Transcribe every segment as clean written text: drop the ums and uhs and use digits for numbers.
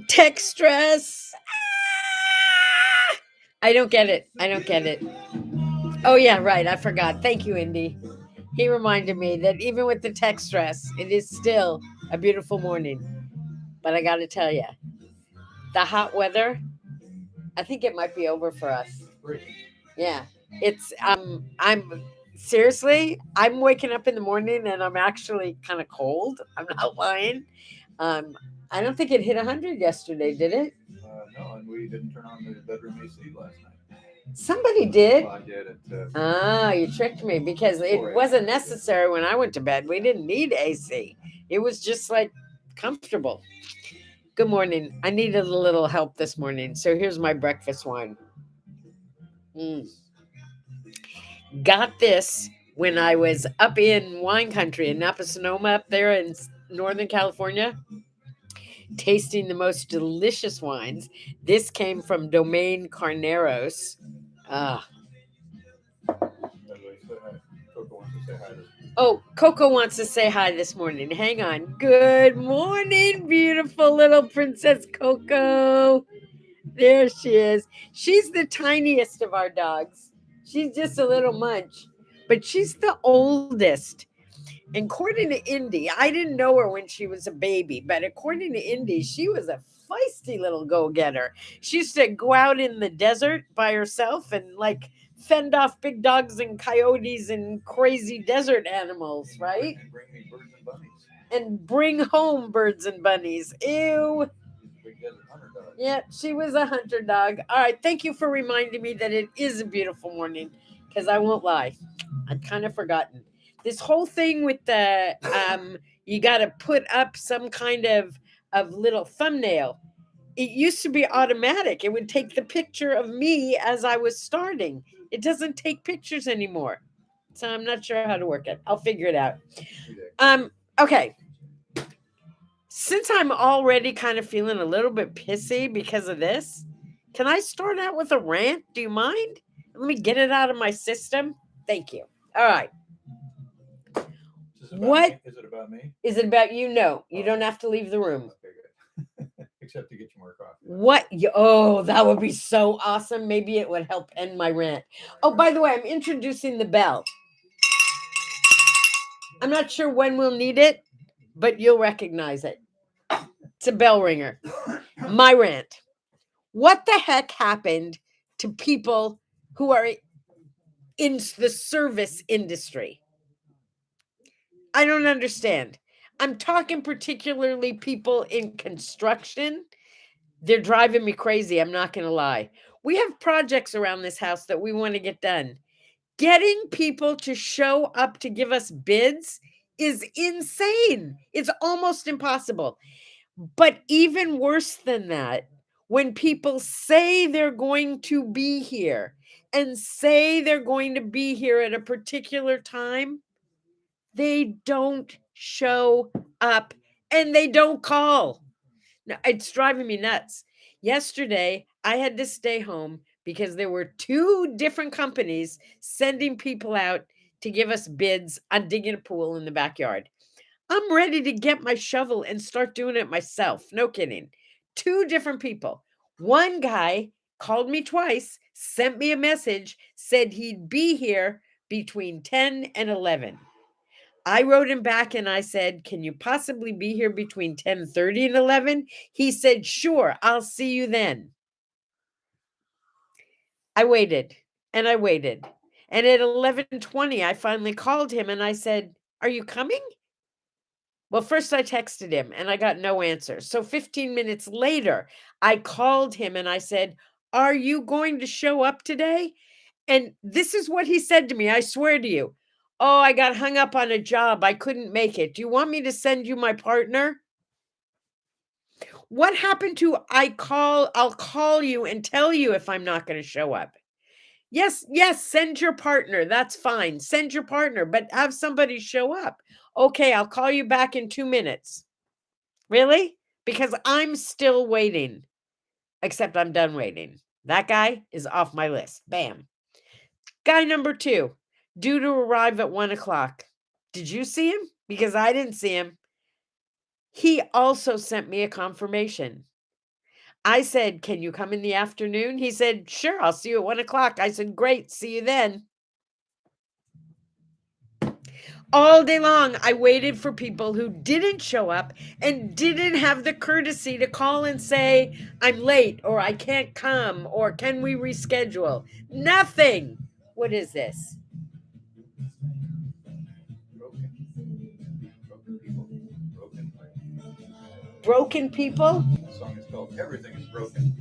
Tech stress. Ah! I don't get it. I don't get it. Oh, yeah, right. I forgot. Thank you, Indy. He reminded me that even with the tech stress, it is still a beautiful morning. But I got to tell you, the hot weather, I think it might be over for us. Yeah. It's I'm seriously, I'm waking up in the morning and I'm actually kind of cold. I'm not lying. Um I don't think it hit 100 yesterday, did it? No, and we didn't turn on the bedroom AC last night. Somebody did. Well, I did it. Ah, you tricked me because it 4 wasn't a.m. necessary when I went to bed. We didn't need AC. It was just like comfortable. Good morning. I needed a little help this morning. So here's my breakfast wine. Mm. Got this when I was up in wine country in Napa Sonoma up there in Northern California, tasting the most delicious wines. This came from Domaine Carneros. Ah, Everybody say hi. Coco wants to say hi. oh, Coco wants to say hi this morning. Hang on. Good morning, beautiful little Princess Coco. There she is. She's the tiniest of our dogs. She's just a little munch, but she's the oldest. And according to Indy, I didn't know her when she was a baby, but according to Indy, she was a feisty little go getter. She used to go out in the desert by herself and like fend off big dogs and coyotes and crazy desert animals, right? And bring me birds and bunnies. And bring home birds and bunnies. Ew. She's a big desert hunter dog. Yeah, she was a hunter dog. All right, thank you for reminding me that it is a beautiful morning because I won't lie. I'd kind of forgotten. This whole thing with the you got to put up some kind of little thumbnail. It used to be automatic. It would take the picture of me as I was starting. It doesn't take pictures anymore. So I'm not sure how to work it. I'll figure it out. Um okay. Since I'm already kind of feeling a little bit pissy because of this, can I start out with a rant? Do you mind? Let me get it out of my system. Thank you. All right. What Is it about me? is it about you? No, you Oh. don't have to leave the room. Okay, good. Except to get you more coffee. What? Oh, that would be so awesome. Maybe it would help end my rant. Oh, by the way, I'm introducing the bell. I'm not sure when we'll need it, but you'll recognize it. It's a bell ringer. My rant. What the heck happened to people who are in the service industry? I don't understand. I'm talking particularly people in construction. They're driving me crazy. I'm not going to lie. We have projects around this house that we want to get done. Getting people to show up to give us bids is insane. It's almost impossible. But even worse than that, when people say they're going to be here and say they're going to be here at a particular time, they don't show up and they don't call. Now, it's driving me nuts. Yesterday, I had to stay home because there were two different companies sending people out to give us bids on digging a pool in the backyard. I'm ready to get my shovel and start doing it myself. No kidding. Two different people. One guy called me twice, sent me a message, said he'd be here between 10 and 11. I wrote him back and I said, "Can you possibly be here between 10:30 and 11?" He said, "Sure, I'll see you then." I waited and I waited. And at 11:20 I finally called him and I said, "Are you coming?" Well, first I texted him and I got no answer. So 15 minutes later, I called him and I said, "Are you going to show up today?" And this is what he said to me. I swear to you. "Oh, I got hung up on a job. I couldn't make it. Do you want me to send you my partner?" What happened to I'll call you and tell you if I'm not going to show up? Yes, yes, send your partner. That's fine. Send your partner, but have somebody show up. Okay, I'll call you back in 2 minutes. Really? Because I'm still waiting. Except I'm done waiting. That guy is off my list. Bam. Guy number 2, due to arrive at 1 o'clock. Did you see him? Because I didn't see him. He also sent me a confirmation. I said, "Can you come in the afternoon?" He said, "Sure, I'll see you at 1 o'clock." I said, "Great, see you then." All day long, I waited for people who didn't show up and didn't have the courtesy to call and say, "I'm late," or "I can't come," or "Can we reschedule?" Nothing. What is this? Broken. Broken people. Broken. Broken people? The song is called Everything is Broken.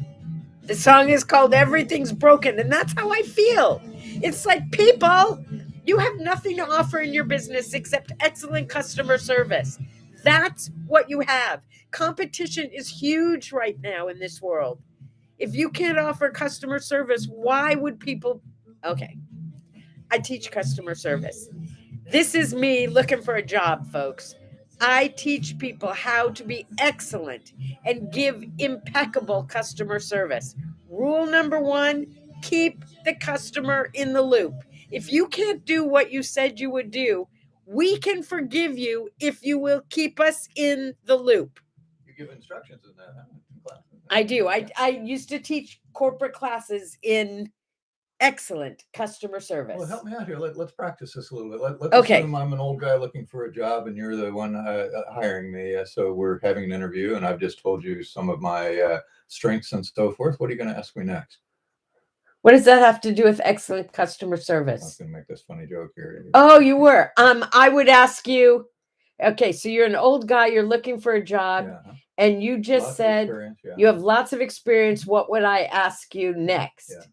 The song is called Everything's Broken, and that's how I feel. It's like, people, you have nothing to offer in your business except excellent customer service. That's what you have. Competition is huge right now in this world. If you can't offer customer service, why would people? Okay, I teach customer service. This is me looking for a job, folks. I teach people how to be excellent and give impeccable customer service. Rule number one, keep the customer in the loop. If you can't do what you said you would do, we can forgive you if you will keep us in the loop. You give instructions in that, huh? In class. I do. I used to teach corporate classes in excellent customer service. Well, help me out here. Let's practice this a little bit. Let's Okay. assume I'm an old guy looking for a job, and you're the one hiring me. So we're having an interview, and I've just told you some of my strengths and so forth. What are you going to ask me next? What does that have to do with excellent customer I was service? going to make this funny joke here. Oh, you were. I would ask you. Okay, so you're an old guy. You're looking for a job, Yeah. and you just Lots of said experience, yeah. you have lots of experience. What would I ask you next? Yeah.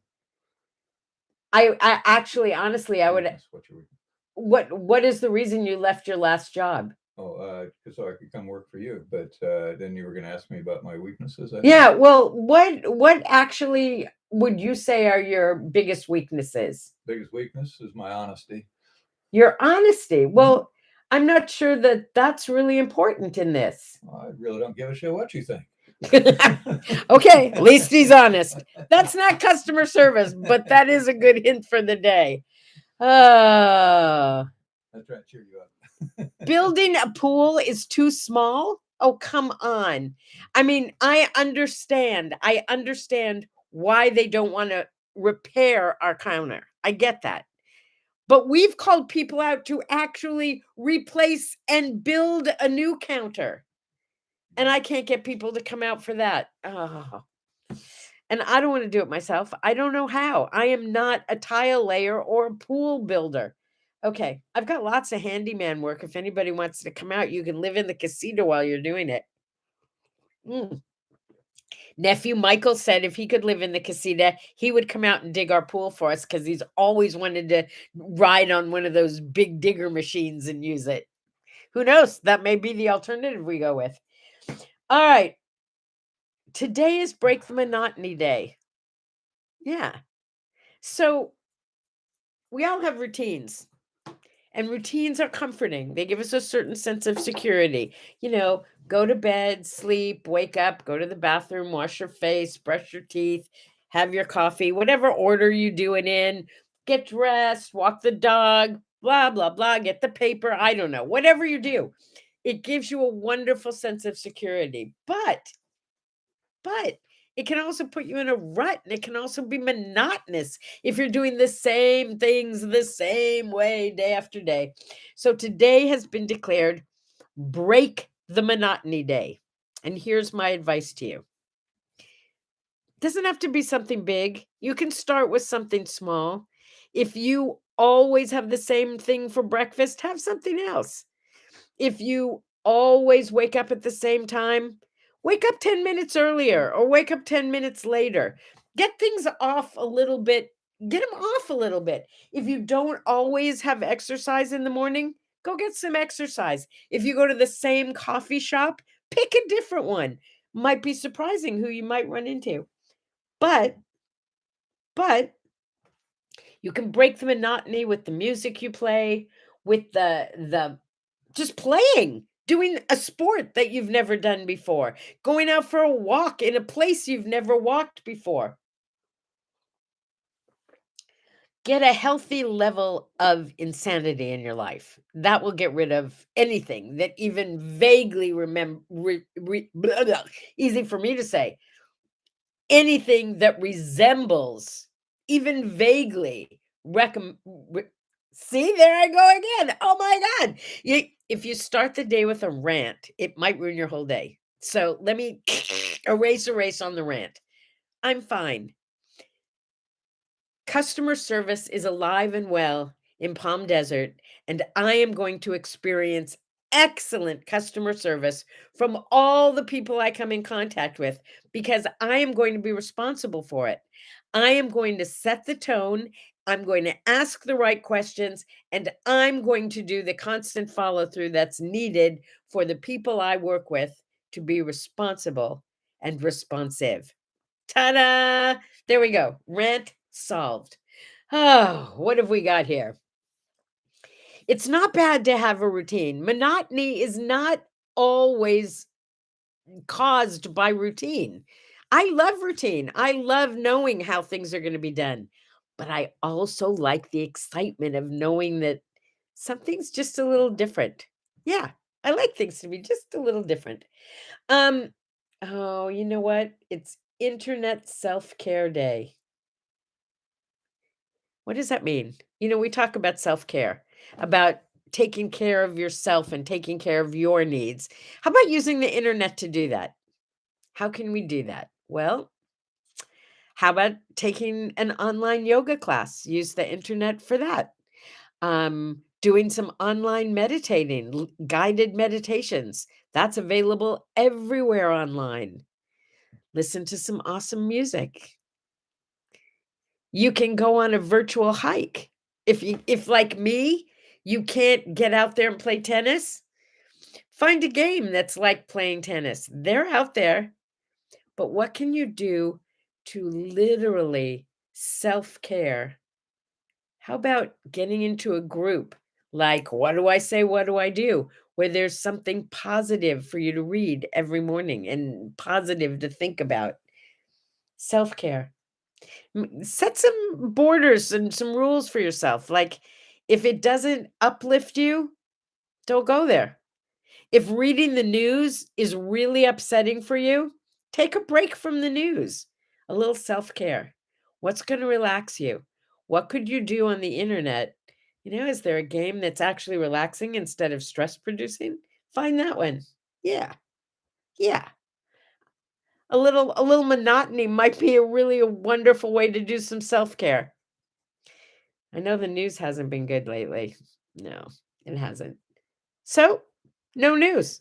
I actually, honestly, I would. Weakness, what's your weakness? What is the reason you left your last job? Oh, so I could come work for you. But then you were going to ask me about my weaknesses. I think. Yeah. Well, what actually would you say are your biggest weaknesses? Biggest weakness is my honesty. Your honesty. Well, I'm not sure that that's really important in this. I really don't give a shit what you think. Okay, at least he's honest. That's not customer service, but that is a good hint for the day. I'm trying to cheer you up. Building a pool is too small? Oh, come on. I mean, I understand why they don't want to repair our counter. I get that. But we've called people out to actually replace and build a new counter. And I can't get people to come out for that. Oh. And I don't want to do it myself. I don't know how. I am not a tile layer or a pool builder. Okay, I've got lots of handyman work. If anybody wants to come out, you can live in the casita while you're doing it. Nephew Michael said if he could live in the casita, he would come out and dig our pool for us because he's always wanted to ride on one of those big digger machines and use it. Who knows? That may be the alternative we go with. All right. Today is Break the Monotony Day. Yeah. So we all have routines. And routines are comforting. They give us a certain sense of security. You know, go to bed, sleep, wake up, go to the bathroom, wash your face, brush your teeth, have your coffee, whatever order you do it in, get dressed, walk the dog, blah, blah, blah, get the paper. I don't know. Whatever you do, it gives you a wonderful sense of security. But it can also put you in a rut, and it can also be monotonous if you're doing the same things the same way day after day. So today has been declared Break the Monotony Day. And here's my advice to you. It doesn't have to be something big. You can start with something small. If you always have the same thing for breakfast, have something else. If you always wake up at the same time, wake up 10 minutes earlier or wake up 10 minutes later. Get things off a little bit. Get them off a little bit. If you don't always have exercise in the morning, go get some exercise. If you go to the same coffee shop, pick a different one. Might be surprising who you might run into. But you can break the monotony with the music you play, with the just playing, doing a sport that you've never done before, going out for a walk in a place you've never walked before. Get a healthy level of insanity in your life. That will get rid of anything that even vaguely easy for me to say, anything that resembles, even vaguely, see, there I go again. Oh my God. If you start the day with a rant, it might ruin your whole day. So let me erase on the rant. I'm fine. Customer service is alive and well in Palm Desert, and I am going to experience excellent customer service from all the people I come in contact with because I am going to be responsible for it. I am going to set the tone. I'm going to ask the right questions, and I'm going to do the constant follow through that's needed for the people I work with to be responsible and responsive. Ta-da! There we go. Rant solved. Oh, what have we got here? It's not bad to have a routine. Monotony is not always caused by routine. I love routine. I love knowing how things are going to be done. But I also like the excitement of knowing that something's just a little different. Yeah, I like things to be just a little different. Um, oh, you know what? It's Internet Self-Care Day. What does that mean? We talk about self-care, about taking care of yourself and taking care of your needs. How about using the internet to do that? How can we do that? Well, how about taking an online yoga class? Use the internet for that. Doing some online meditating, guided meditations. That's available everywhere online. Listen to some awesome music. You can go on a virtual hike. If like me, you can't get out there and play tennis, find a game that's like playing tennis. They're out there. But what can you do to literally self-care? How about getting into a group like What Do I Say, What Do I Do? Where there's something positive for you to read every morning and positive to think about. Self-care. Set some borders and some rules for yourself. Like, if it doesn't uplift you, don't go there. If reading the news is really upsetting for you, take a break from the news. A little self care. What's going to relax you? What could you do on the internet? Is there a game that's actually relaxing instead of stress producing? Find that one. Yeah. Yeah. A little monotony might be a wonderful way to do some self care. I know the news hasn't been good lately. No, it hasn't. So, no news.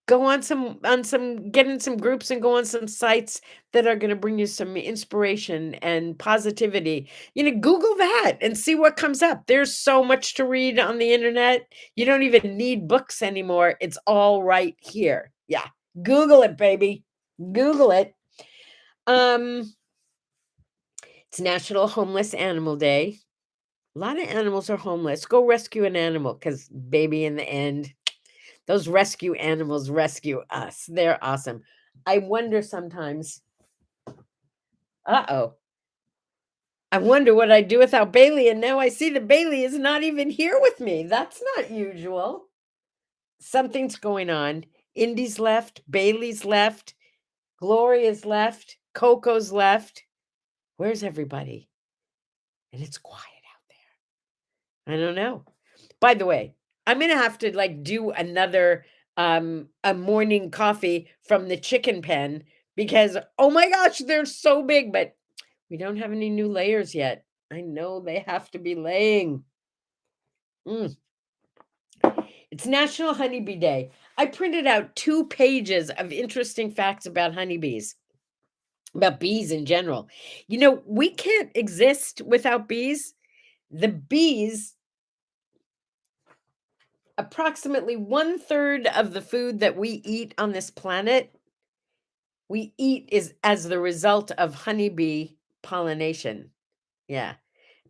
Go get in some groups and go on some sites that are going to bring you some inspiration and positivity. Google that and see what comes up. There's so much to read on the internet. You don't even need books anymore. It's all right here. Yeah. Google it, baby. Google it. It's National Homeless Animal Day. A lot of animals are homeless. Go rescue an animal because, baby, in the end, those rescue animals rescue us. They're awesome. I wonder sometimes, uh-oh, I wonder what I'd do without Bailey. And now I see that Bailey is not even here with me. That's not usual. Something's going on. Indy's left. Bailey's left. Gloria's left. Coco's left. Where's everybody? And it's quiet out there. I don't know. By the way, I'm gonna have to do another a morning coffee from the chicken pen because oh my gosh, they're so big, but we don't have any new layers yet. I know they have to be laying. It's National Honeybee Day. I printed out 2 pages of interesting facts about honeybees, about bees in general. We can't exist without bees. The bees, approximately 1/3 of the food that we eat on this planet, we eat is as the result of honeybee pollination. Yeah.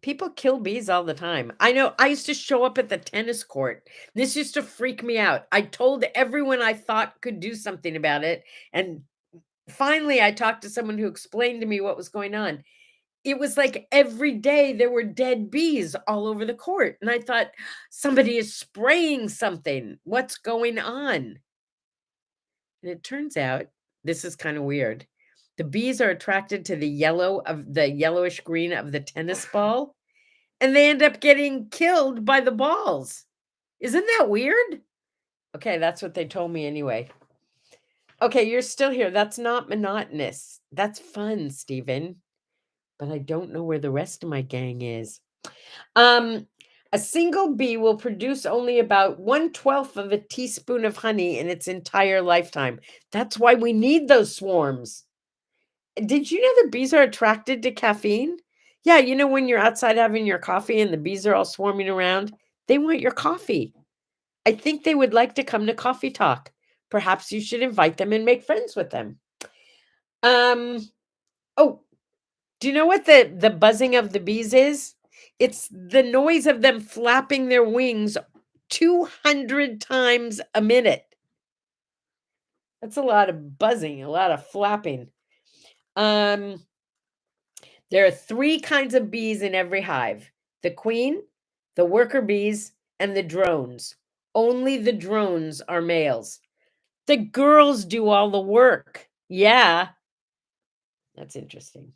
People kill bees all the time. I know. I used to show up at the tennis court. This used to freak me out. I told everyone I thought could do something about it. And finally, I talked to someone who explained to me what was going on. It was like every day there were dead bees all over the court. And I thought, somebody is spraying something. What's going on? And it turns out, this is kind of weird. The bees are attracted to the yellowish green of the tennis ball, and they end up getting killed by the balls. Isn't that weird? Okay, that's what they told me anyway. Okay, you're still here. That's not monotonous. That's fun, Stephen. But I don't know where the rest of my gang is. A single bee will produce only about 1/12 of a teaspoon of honey in its entire lifetime. That's why we need those swarms. Did you know that bees are attracted to caffeine? Yeah, you know when you're outside having your coffee and the bees are all swarming around, they want your coffee. I think they would like to come to coffee talk. Perhaps you should invite them and make friends with them. Oh, do you know what the buzzing of the bees is? It's the noise of them flapping their wings 200 times a minute. That's a lot of buzzing, a lot of flapping. There are 3 kinds of bees in every hive: the queen, the worker bees, and the drones. Only the drones are males. The girls do all the work. Yeah. That's interesting.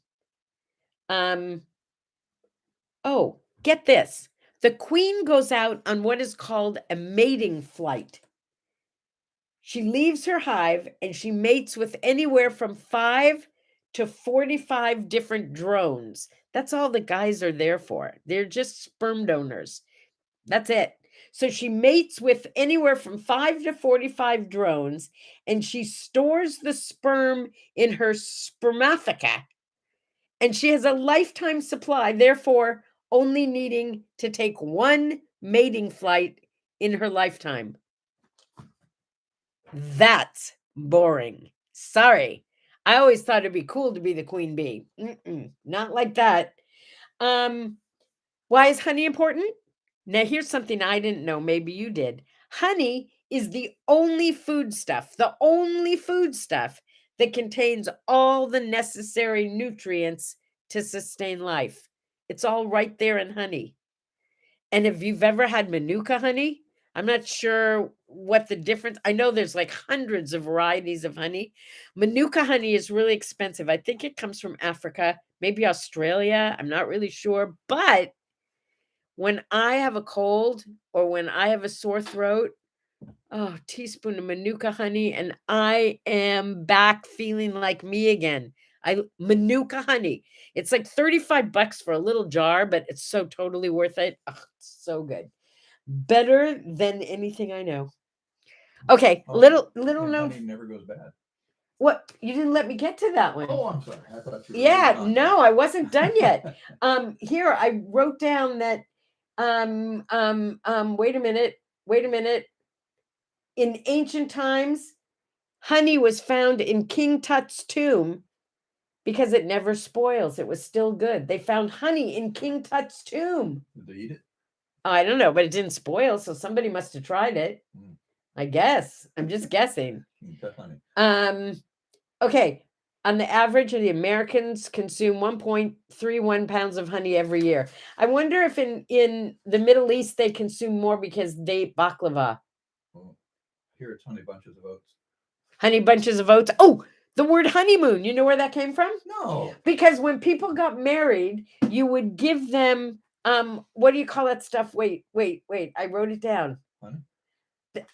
Oh, get this. The queen goes out on what is called a mating flight. She leaves her hive and she mates with anywhere from 5 to 45 different drones. That's all the guys are there for. They're just sperm donors. That's it. So she mates with anywhere from 5 to 45 drones, and she stores the sperm in her spermatheca. And she has a lifetime supply, therefore only needing to take 1 mating flight in her lifetime. That's boring. Sorry. I always thought it'd be cool to be the queen bee. Not like that. Why is honey important? Now, here's something I didn't know. Maybe you did. Honey is the only foodstuff that contains all the necessary nutrients to sustain life. It's all right there in honey. And if you've ever had Manuka honey, I'm not sure what the difference. I know there's like hundreds of varieties of honey. Manuka honey is really expensive. I think it comes from Africa, maybe Australia. I'm not really sure. But when I have a cold or when I have a sore throat, oh, teaspoon of Manuka honey, and I am back feeling like me again. Manuka honey. It's like $35 for a little jar, but it's so totally worth it. Oh, it's so good. Better than anything I know. Okay, little known. Honey never goes bad. What? You didn't let me get to that one. Oh, I'm sorry. I thought you were Yeah, on. no, I wasn't done yet. Here I wrote down that wait a minute. In ancient times, honey was found in King Tut's tomb because it never spoils. It was still good. They found honey in King Tut's tomb. Did they eat it? I don't know, but it didn't spoil, so somebody must have tried it. I guess. I'm just guessing. King Tut honey. Okay. On the average, the Americans consume 1.31 pounds of honey every year. I wonder if in the Middle East they consume more because they eat baklava. Oh, here it's honey bunches of oats. Honey bunches of oats. Oh, the word honeymoon. You know where that came from? No. Because when people got married, you would give them what do you call that stuff? Wait. I wrote it down. Honey?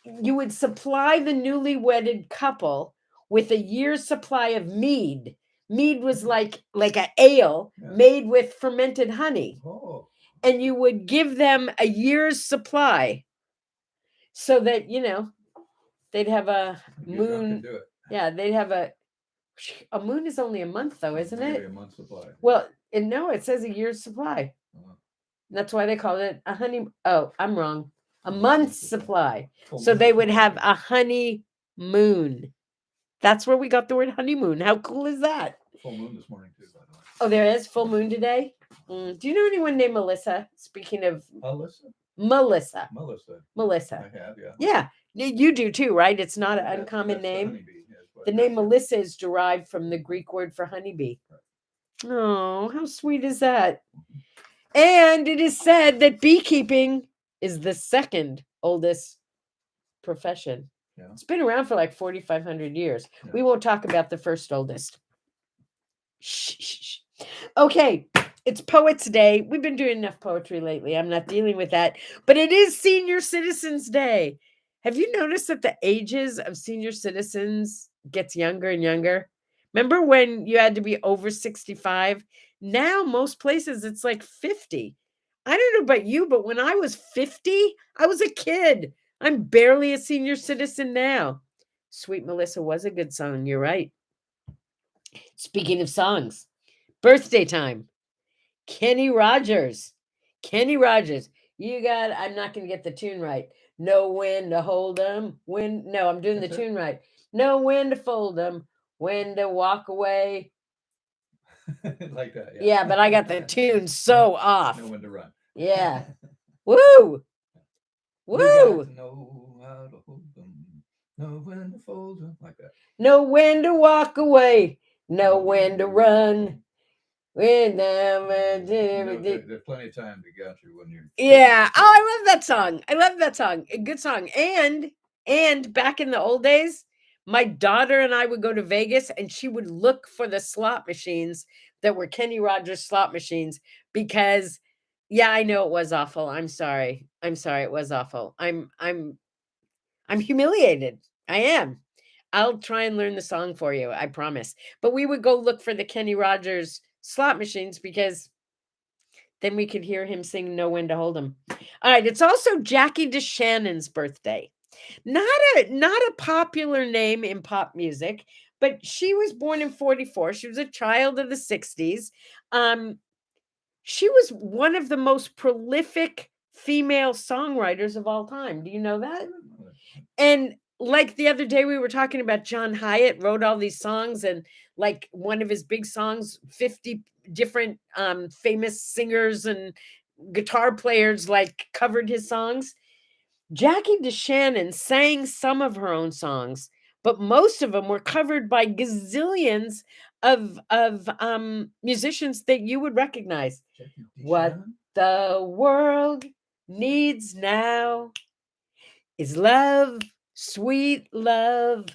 You would supply the newly wedded couple with a year's supply of mead. Mead was like an ale made with fermented honey. Oh. And you would give them a year's supply so that, they'd have a moon. Do it. Yeah, they'd have a moon is only a month though, isn't it? A month's supply. Well, no, it says a year's supply. That's why they call it a honey. Oh, I'm wrong. A month's supply. So they would have a honeymoon. That's where we got the word honeymoon. How cool is that? Full moon this morning too, by the way. Oh, there is full moon today? Do you know anyone named Melissa? Speaking of Melissa. I have, yeah. Yeah, you do too, right? It's not an uncommon name. The name Melissa is derived from the Greek word for honeybee. Right. Oh, how sweet is that? And it is said that beekeeping is the second oldest profession. Yeah. It's been around for like 4,500 years. Yeah. We won't talk about the first oldest. Shh, shh, shh. Okay, it's Poets Day. We've been doing enough poetry lately. I'm not dealing with that. But it is Senior Citizens Day. Have you noticed that the ages of senior citizens gets younger and younger? Remember when you had to be over 65? Now, most places it's like 50. I don't know about you, but when I was 50, I was a kid. I'm barely a senior citizen now. Sweet Melissa was a good song. You're right. Speaking of songs, birthday time. Kenny Rogers. Kenny Rogers. You got, I'm not going to get the tune right. Know when to hold 'em. When, no, I'm doing the That's it. tune right. Know when to fold 'em. When to walk away. Like that, yeah. Yeah, but I got the tune so off. Know when to run. Yeah. Woo! You got Woo! to know how to hold them. Know when to fold them. Like that. Know when to walk away. Know when to run. When There's plenty of time to get you when you're. Yeah. Oh, I love that song. I love that song. A good song. And back in the old days, my daughter and I would go to Vegas and she would look for the slot machines that were Kenny Rogers slot machines because yeah, I know it was awful. I'm sorry. I'm sorry it was awful. I'm humiliated. I am. I'll try and learn the song for you, I promise. But we would go look for the Kenny Rogers slot machines because then we could hear him sing Know When to Hold 'Em. All right, it's also Jackie DeShannon's birthday. Not a popular name in pop music, but she was born in 44. She was a child of the 60s. Um, she was one of the most prolific female songwriters of all time. Do you know that? And like the other day, we were talking about John Hyatt wrote all these songs, and like one of his big songs, 50 different famous singers and guitar players like covered his songs. Jackie DeShannon sang some of her own songs, but most of them were covered by gazillions of musicians that you would recognize. What the world needs now is love, sweet love.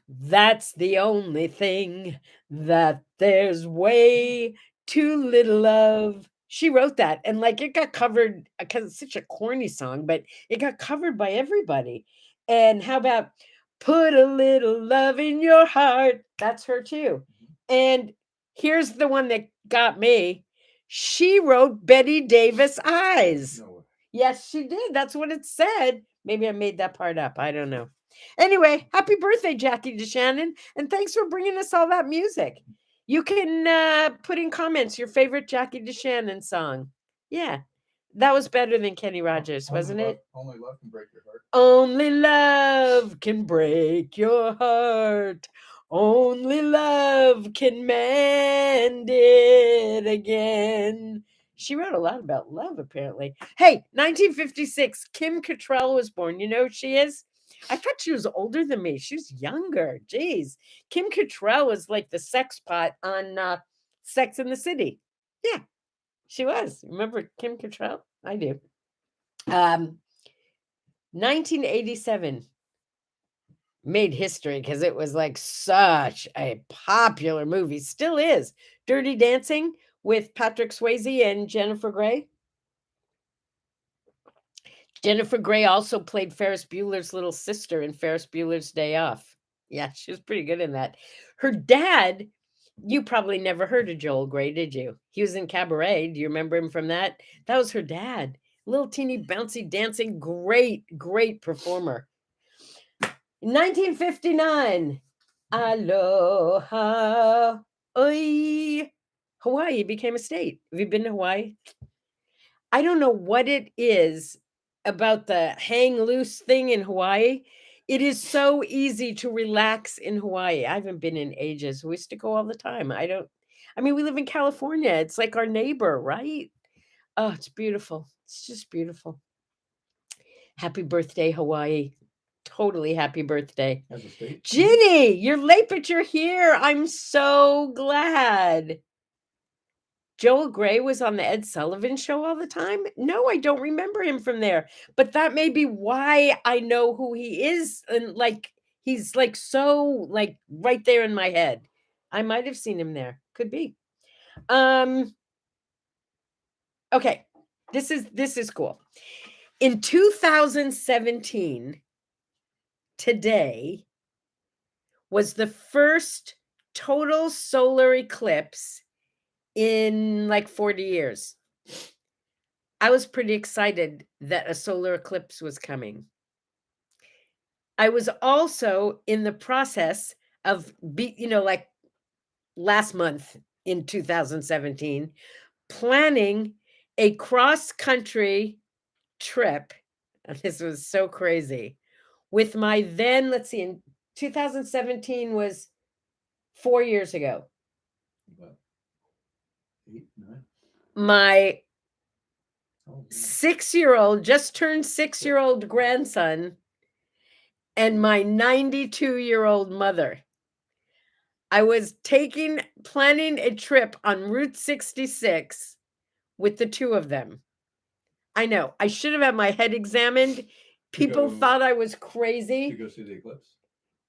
That's the only thing that there's way too little of. She wrote that and like it got covered because it's such a corny song, but it got covered by everybody. And how about put a little love in your heart? That's her too. And here's the one that got me. She wrote Betty Davis Eyes. No. Yes, she did. That's what it said. Maybe I made that part up. I don't know. Anyway, happy birthday, Jackie DeShannon, and thanks for bringing us all that music. You can put in comments your favorite Jackie DeShannon song. Yeah, that was better than Kenny Rogers, wasn't it? Only love can break your heart. Only love can break your heart. Only love can mend it again. She wrote a lot about love, apparently. Hey, 1956, Kim Cattrall was born. You know who she is? I thought she was older than me. She's younger. Jeez. Kim Cattrall was like the sex pot on Sex in the City. Yeah, she was. Remember Kim Cattrall? I do. 1987 made history because it was like such a popular movie. Still is. Dirty Dancing with Patrick Swayze and Jennifer Grey. Jennifer Grey also played Ferris Bueller's little sister in Ferris Bueller's Day Off. Yeah, she was pretty good in that. Her dad, you probably never heard of Joel Grey, did you? He was in Cabaret. Do you remember him from that? That was her dad. Little teeny bouncy dancing, great performer. 1959, aloha, oi. Hawaii became a state. Have you been to Hawaii? I don't know what it is about the hang loose thing in Hawaii. It is so easy to relax in Hawaii. I haven't been in ages. We used to go all the time. I mean, we live in California. It's like our neighbor, right? Oh, it's beautiful. It's just beautiful. Happy birthday, Hawaii. Totally happy birthday. As a state. Ginny, you're late, but you're here. I'm so glad. Joel Grey was on the Ed Sullivan Show all the time? No, I don't remember him from there. But that may be why I know who he is. And like, he's like so like right there in my head. I might have seen him there. Could be. Okay. This is cool. In 2017, today was the first total solar eclipse in like 40 years. I was pretty excited that a solar eclipse was coming. I was also in the process of, like last month in 2017, planning a cross-country trip. And this was so crazy. With my then, let's see, in 2017 was 4 years ago. About 8, 9. My 6-year-old, just turned 6-year-old grandson, and my 92-year-old mother. I was planning a trip on Route 66 with the two of them. I know, I should have had my head examined. People thought I was crazy. To go see the eclipse?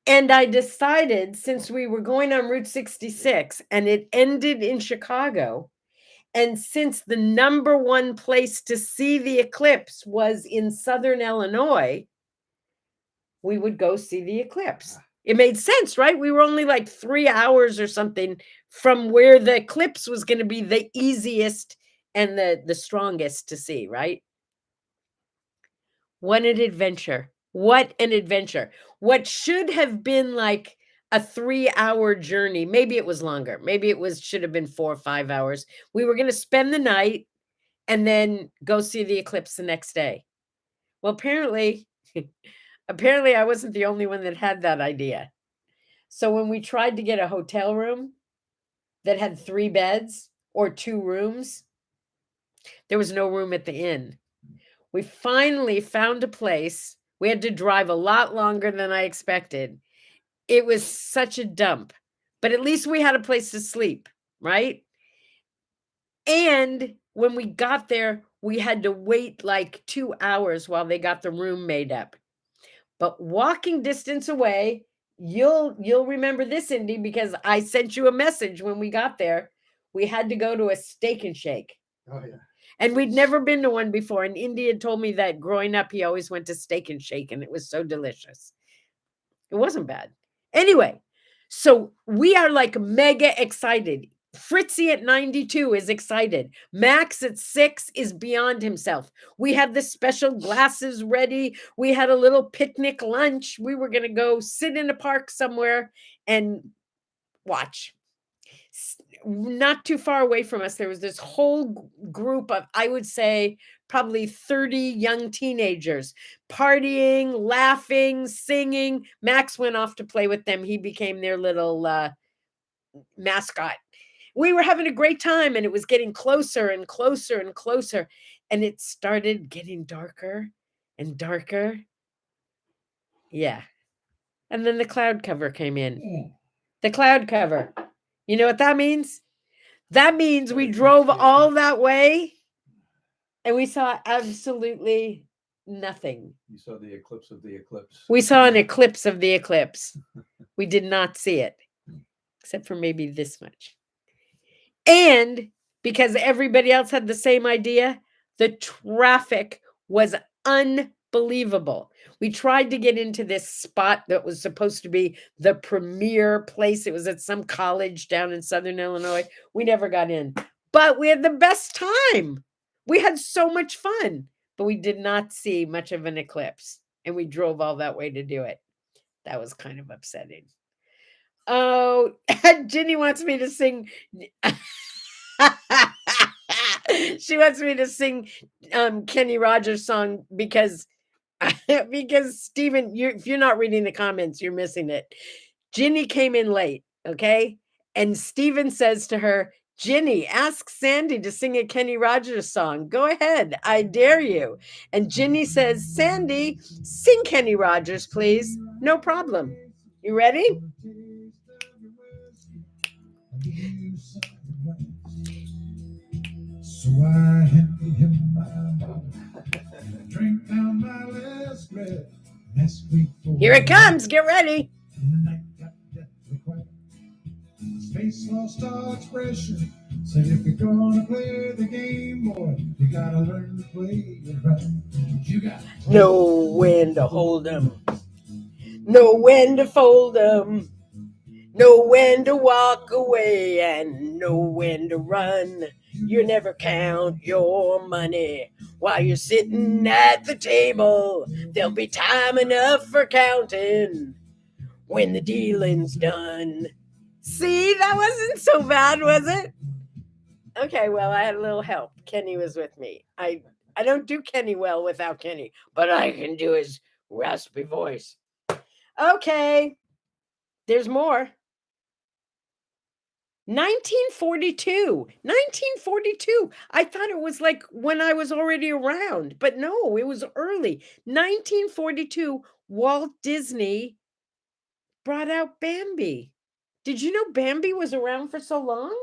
And I decided, since we were going on Route 66 and it ended in Chicago, and since the number one place to see the eclipse was in Southern Illinois, we would go see the eclipse. It made sense, right? We were only like 3 hours or something from where the eclipse was going to be the easiest and the strongest to see, right? What an adventure. What an adventure. What should have been like a 3-hour journey. Maybe it was longer. Maybe it should have been 4 or 5 hours. We were going to spend the night and then go see the eclipse the next day. Well, apparently I wasn't the only one that had that idea. So when we tried to get a hotel room that had 3 beds or 2 rooms, there was no room at the inn. We finally found a place. We had to drive a lot longer than I expected. It was such a dump, but at least we had a place to sleep, right? And when we got there, we had to wait like 2 hours while they got the room made up. But walking distance away, you'll remember this, Indy, because I sent you a message when we got there. We had to go to a Steak and Shake. Oh, yeah. And we'd never been to one before. And Indy had told me that growing up, he always went to Steak and Shake, and it was so delicious. It wasn't bad. Anyway, so we are like mega excited. Fritzy at 92 is excited. Max at 6 is beyond himself. We had the special glasses ready. We had a little picnic lunch. We were going to go sit in a park somewhere and watch. Not too far away from us, there was this whole group of, I would say, probably 30 young teenagers partying, laughing, singing. Max went off to play with them. He became their little mascot. We were having a great time, and it was getting closer and closer and closer. And it started getting darker and darker. Yeah. And then the cloud cover came in. The cloud cover. You know what that means? That means we drove all that way and we saw absolutely nothing. You saw the eclipse of the eclipse. We saw an eclipse of the eclipse. We did not see it, except for maybe this much. And because everybody else had the same idea, the traffic was unbelievable. We tried to get into this spot that was supposed to be the premier place. It was at some college down in Southern Illinois. We never got in, but we had the best time. We had so much fun, but we did not see much of an eclipse, and we drove all that way to do it. That was kind of upsetting. Oh, Ginny wants me to sing. She wants me to sing Kenny Rogers' song because Stephen, if you're not reading the comments, you're missing it. Ginny came in late, okay? And Stephen says to her, Ginny, ask Sandy to sing a Kenny Rogers song. Go ahead, I dare you. And Ginny says, Sandy, sing Kenny Rogers, please. No problem. You ready? So I handed him my bottle, drink down my last breath. Here it comes. Get ready. face lost all expression. Said if you're gonna play the game, boy, you gotta learn to play it right. You got Know when to hold 'em, know when to fold 'em, know when to walk away, and know when to run. You never count your money while you're sitting at the table. There'll be time enough for counting when the dealing's done. See, that wasn't so bad, was it? Okay, well, I had a little help. Kenny was with me. I don't do Kenny well without Kenny, but I can do his raspy voice. Okay, there's more. 1942. 1942. I thought it was like when I was already around, but no, it was early. 1942, Walt Disney brought out Bambi. Did you know Bambi was around for so long?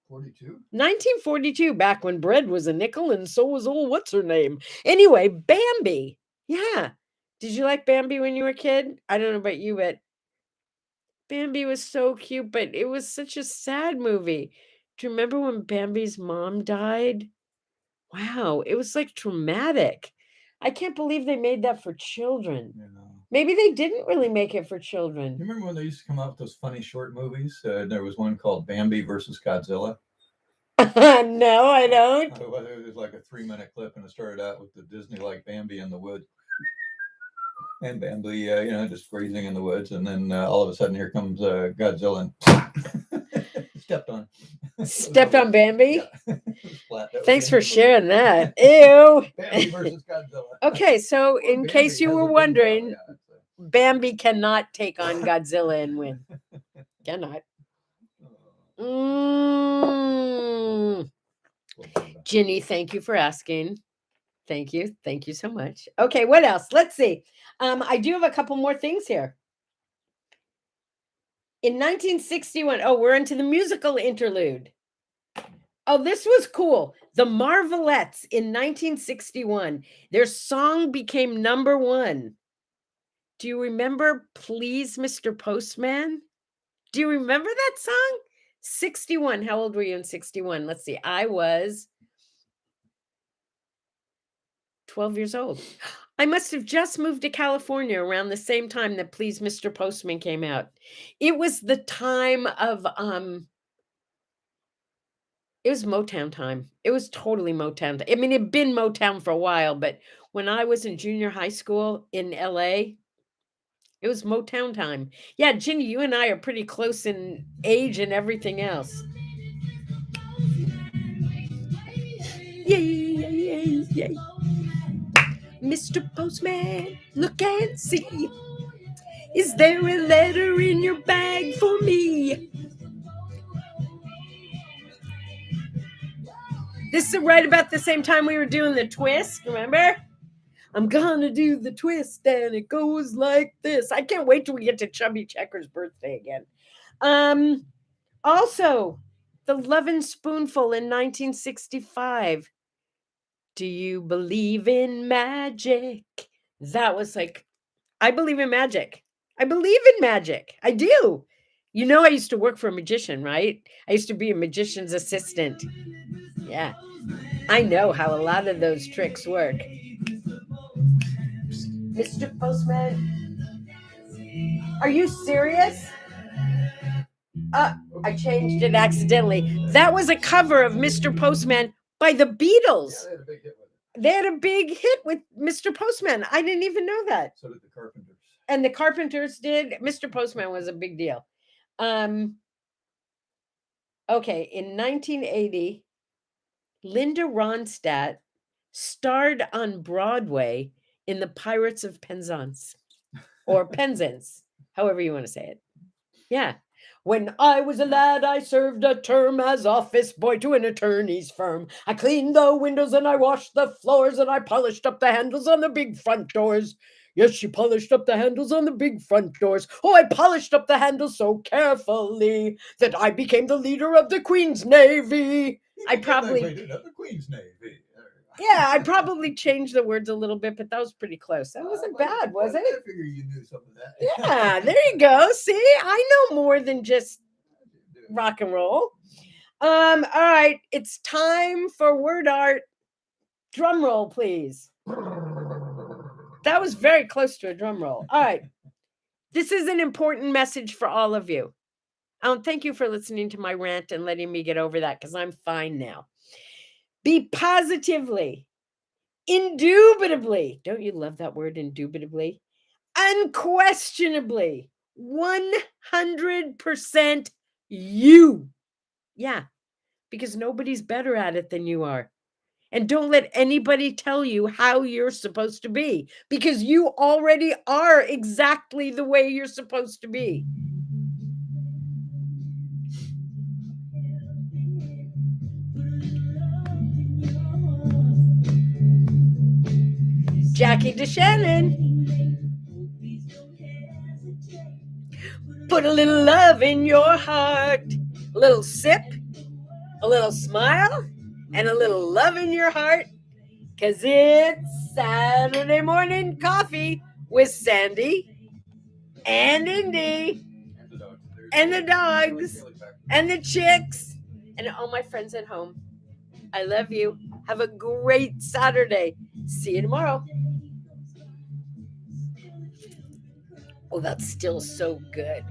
42? 1942, back when bread was a nickel and so was old what's her name. Anyway, Bambi. Yeah. Did you like Bambi when you were a kid? I don't know about you, but Bambi was so cute, but it was such a sad movie. Do you remember when Bambi's mom died? Wow, it was like traumatic. I can't believe they made that for children. Yeah. Maybe they didn't really make it for children. You remember when they used to come out with those funny short movies? There was one called Bambi versus Godzilla. No, I don't. It was like a 3-minute clip, and it started out with the Disney-like Bambi in the woods. And Bambi, just grazing in the woods. And then all of a sudden, here comes Godzilla and stepped on. Stepped on Bambi? Yeah. Thanks for sharing that. Ew. Bambi versus Godzilla. Okay, so in Bambi case you has were a big wondering, tail, yeah, Bambi cannot take on Godzilla and win. Cannot. Ginny, thank you for asking. Thank you. Thank you so much. Okay, what else? Let's see. I do have a couple more things here. In 1961, we're into the musical interlude. Oh, this was cool. The Marvelettes in 1961. Their song became number one. Do you remember Please, Mr. Postman? Do you remember that song? 61. How old were you in 61? Let's see. I was 12 years old. I must have just moved to California around the same time that Please, Mr. Postman came out. It was the time of it was Motown time. It was totally Motown. I mean, it'd been Motown for a while, but when I was in junior high school in LA, it was Motown time. Yeah, Ginny, you and I are pretty close in age and everything else. Yay, yay, yay. Mr. Postman, look and see. Is there a letter in your bag for me? This is right about the same time we were doing the twist, remember? I'm gonna do the twist and it goes like this. I can't wait till we get to Chubby Checker's birthday again. Also, the Lovin' Spoonful in 1965. Do you believe in magic? That was like, I believe in magic. I believe in magic. I do. You know, I used to work for a magician, right? I used to be a magician's assistant. Yeah. I know how a lot of those tricks work. Mr. Postman, are you serious? I changed it accidentally. That was a cover of Mr. Postman by the Beatles. Yeah, They had a big hit with Mr. Postman. I didn't even know that. So did the Carpenters. And the Carpenters did. Mr. Postman was a big deal. Okay, in 1980, Linda Ronstadt starred on Broadway in The Pirates of Penzance, or Penzance, however you want to say it. Yeah. When I was a lad, I served a term as office boy to an attorney's firm. I cleaned the windows and I washed the floors and I polished up the handles on the big front doors. Yes, she polished up the handles on the big front doors. Oh, I polished up the handles so carefully that I became the leader of the Queen's Navy. I probably the Queen's Navy. Yeah, I probably changed the words a little bit, but that was pretty close. That wasn't bad, was it? I figure you knew some of that. Yeah, there you go. See, I know more than just rock and roll. All right, it's time for word art. Drum roll, please. That was very close to a drum roll. All right. This is an important message for all of you. Thank you for listening to my rant and letting me get over that because I'm fine now. Be positively, indubitably, don't you love that word, indubitably? Unquestionably, 100% you. Yeah, because nobody's better at it than you are. And don't let anybody tell you how you're supposed to be, because you already are exactly the way you're supposed to be. Jackie DeShannon. Put a little love in your heart. A little sip, a little smile, and a little love in your heart. Because it's Saturday morning coffee with Sandye and Indy and the dogs and the chicks and all my friends at home. I love you. Have a great Saturday. See you tomorrow. Oh, that's still so good.